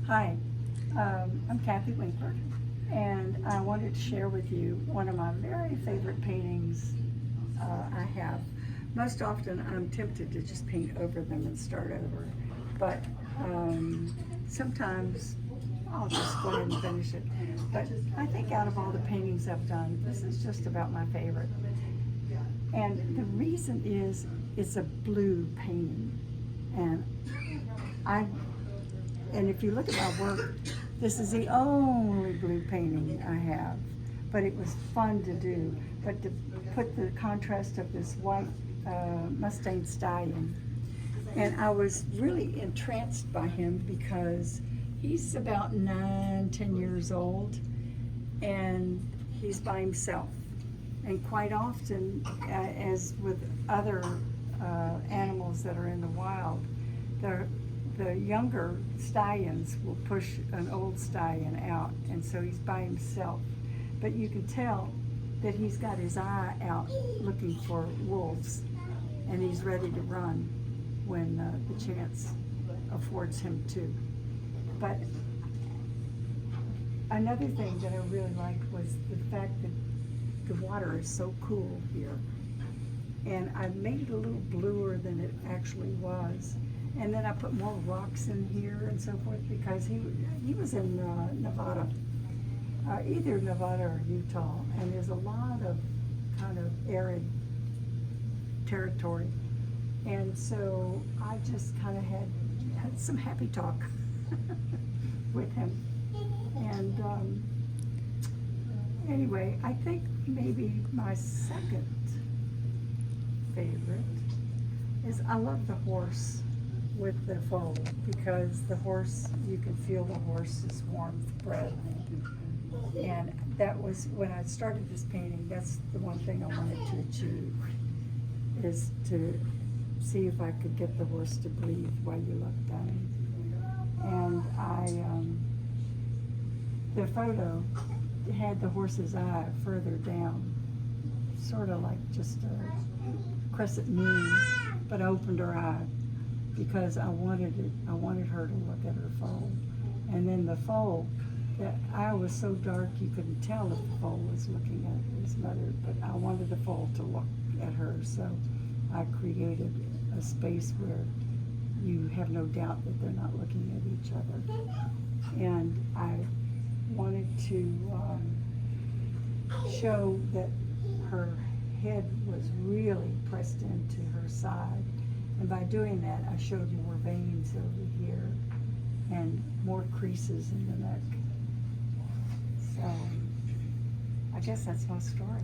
Hi, I'm Kathy Winkler, and I wanted to share with you one of my very favorite paintings I have. Most often I'm tempted to just paint over them and start over, but sometimes I'll just go ahead and finish it. But I think out of all the paintings I've done, this is just about my favorite. And the reason is it's a blue painting, and I and if you look at my work, this is the only blue painting I have. But it was fun to do. But to put the contrast of this white Mustang stallion. And I was really entranced by him because he's about 9, 10 years old, and he's by himself. And quite often, as with other animals that are in the wild, the younger stallions will push an old stallion out, and so he's by himself. But you can tell that he's got his eye out looking for wolves, and he's ready to run when the chance affords him to. But another thing that I really liked was the fact that the water is so cool here. And I made it a little bluer than it actually was. And then I put more rocks in here and so forth because he was in Nevada, either Nevada or Utah, and there's a lot of kind of arid territory. And so I just kind of had some happy talk with him. And anyway, I think maybe my second favorite is I love the horse with the foal, because the horse, you can feel the horse's warmth breath. And that was, when I started this painting, that's the one thing I wanted to achieve, is to see if I could get the horse to breathe while you looked at him. And the photo had the horse's eye further down, sort of like just a crescent moon, but opened her eye because I wanted her to look at her foal. And then the foal, that eye was so dark you couldn't tell if the foal was looking at his mother, but I wanted the foal to look at her, so I created a space where you have no doubt that they're not looking at each other. And I wanted to show that her head was really pressed into her side. And by doing that, I showed more veins over here and more creases in the neck. So I guess that's my story.